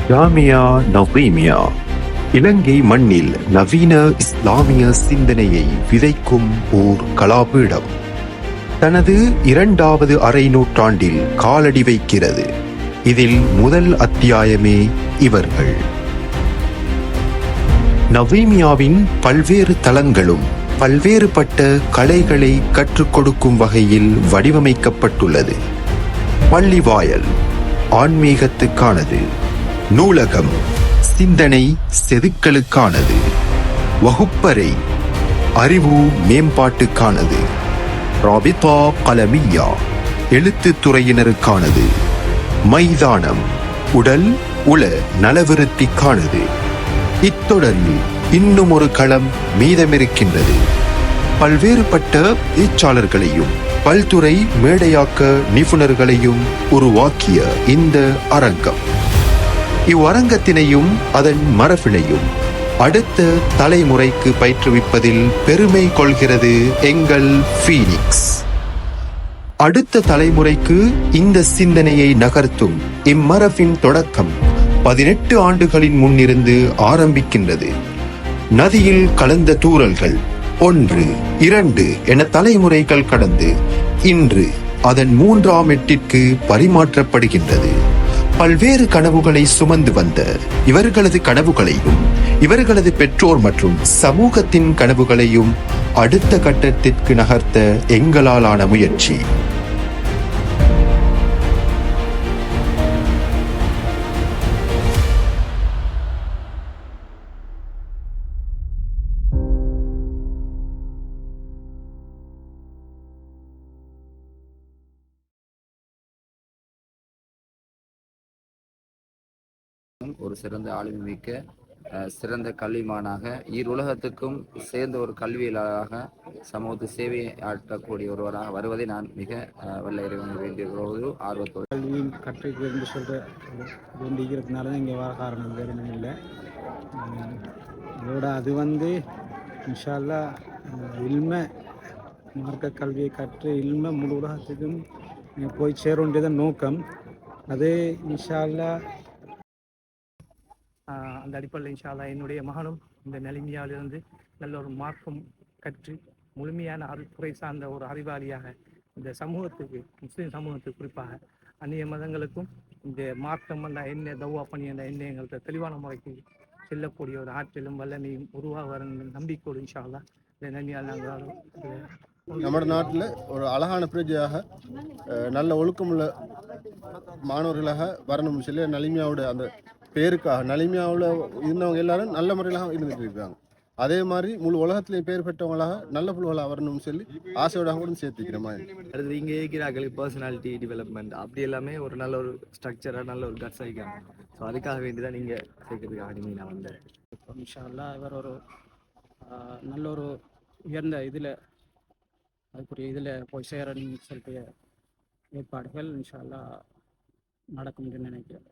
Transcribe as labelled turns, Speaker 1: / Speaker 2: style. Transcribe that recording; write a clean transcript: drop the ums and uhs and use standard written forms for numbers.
Speaker 1: ஜாமியா நவீமியா இலங்கை மண்ணில் நவீன இஸ்லாமிய சிந்தனையை விதைக்கும் ஓர் கலாபீடம் தனது 2வது அரை நூற்றாண்டில் காலடி வைக்கிறது. இதில் முதல் அத்தியாயமே இவர்கள். நவீமியாவின் பல்வேறு தளங்களும் பல்வேறுபட்ட கலைகளை கற்றுக் கொடுக்கும் வகையில் வடிவமைக்கப்பட்டுள்ளது. பள்ளிவாயல் ஆன்மீகத்துக்கானது, நூலகம் சிந்தனை செதுக்கலுக்கானது, வகுப்பறை அறிவு மேம்பாட்டுக்கானது, ராபிதா கலமியா எழுத்துத் துறையினருக்கானது, மைதானம் உடல் உள நலவிருத்திக்கானது. இத்தொடரில் இன்னும் ஒரு களம் மீதமிருக்கின்றது. பல்வேறுபட்ட பேச்சாளர்களையும் பல்துறை மேடையாக்க நிபுணர்களையும் உருவாக்கிய இந்த அரங்கம், இவ்வரங்கத்தினையும் அதன் மரபினையும் அடுத்த தலைமுறைக்கு பயிற்றுவிப்பதில் பெருமை கொள்கிறது எங்கள் ஃபீனிக்ஸ். அடுத்த தலைமுறைக்கு இந்த சிந்தனையை நகர்த்தும் இம்மரபின் தொடக்கம் 18 ஆண்டுகளின் முன்னிருந்து ஆரம்பிக்கின்றது. நதியில் கலந்த தூறல்கள் 1, 2 என தலைமுறைகள் கடந்து இன்று அதன் 3ஆம் எட்டிற்கு பரிமாற்றப்படுகின்றது. பல்வேறு கனவுகளை சுமந்து வந்த இவர்களது கனவுகளையும் இவர்களது பெற்றோர் மற்றும் சமூகத்தின் கனவுகளையும் அடுத்த கட்டத்திற்கு நகர்த்த எங்களாலான முயற்சி.
Speaker 2: ஒரு சிறந்த ஆளுமை மிக்க சிறந்த கல்விமானாக ஈருலகத்துக்கும் சேர்ந்த ஒரு கல்வியலாளராக சமூகத்து சேவையை ஆற்றக்கூடிய ஒருவராக வருவதை நான் மிக வெள்ள இறைவனை வேண்டிய ஒரு ஆர்வத்தோடு
Speaker 3: கல்வியும் கற்றுக்கு என்று சொல்கிற வேண்டிக்கிறதுனால தான் இங்கே வர காரணம் வேறு ஒன்றும் இல்லை. அதோட அது இன்ஷா அல்லாஹ் இல்ம மார்க்க கல்வியை கற்று இல்ம முழு உலகத்துக்கும் போய் சேர வேண்டியதான் நோக்கம். அது இன்ஷா அல்லாஹ் அந்த அடிப்படையில் இன்ஷா அல்லாஹ் என்னுடைய மகனும் இந்த நலிமியாவிலிருந்து நல்ல ஒரு மார்க்கம் கற்று முழுமையான துறை சார்ந்த ஒரு அறிவாளியாக இந்த சமூகத்துக்கு, முஸ்லீம் சமூகத்துக்கு, குறிப்பாக அந்நிய மதங்களுக்கும் இந்த மார்க்கம் என்ற என்ன தவ்வா பண்ணி என்ற என்ன எங்கள்கிட்ட தெளிவான முறைக்கு செல்லக்கூடிய ஒரு ஆற்றலும் வல்லமையும் உருவாக நம்பிக்கையோடு இன்ஷா அல்லாஹ் இந்த நன்மையால் நாங்கள்
Speaker 4: நம்ம நாட்டில் ஒரு அழகான பிரஜையாக நல்ல ஒழுக்கமுள்ள மாணவர்களாக வரணும்னு சொல்லி நலிமியாவோட அந்த பேருக்காக நலிமியாவில் இருந்தவங்க எல்லாரும் நல்ல முறையிலாக இருந்துட்டு இருக்காங்க. அதே மாதிரி முழு உலகத்திலேயும் பேர் பெற்றவங்களாக நல்ல புள்ளுகளாக வரணும்னு சொல்லி ஆசையோட கூட சேர்த்துக்கிறேன்.
Speaker 5: அடுத்து இங்கே இருக்கிறார்களுக்கு பர்சனாலிட்டி டெவலப்மெண்ட் அப்படி எல்லாமே ஒரு நல்ல ஒரு ஸ்ட்ரக்சராக நல்ல ஒரு கட்ஸ் ஆகிக்காங்க. ஸோ அதுக்காக வேண்டி தான் நீங்கள் சேர்க்கறதுக்காக நீங்கள் நான் வந்தேன்.
Speaker 3: இன்ஷா அல்லாஹ் இவர் ஒரு நல்ல ஒரு உயர்ந்த இதில் அதுக்குரிய இதில் போய் சேரணும்னு சொல்லிட்டு ஏற்பாடுகள் இன்ஷா அல்லாஹ் நடக்கும் என்று நினைக்கிறேன்.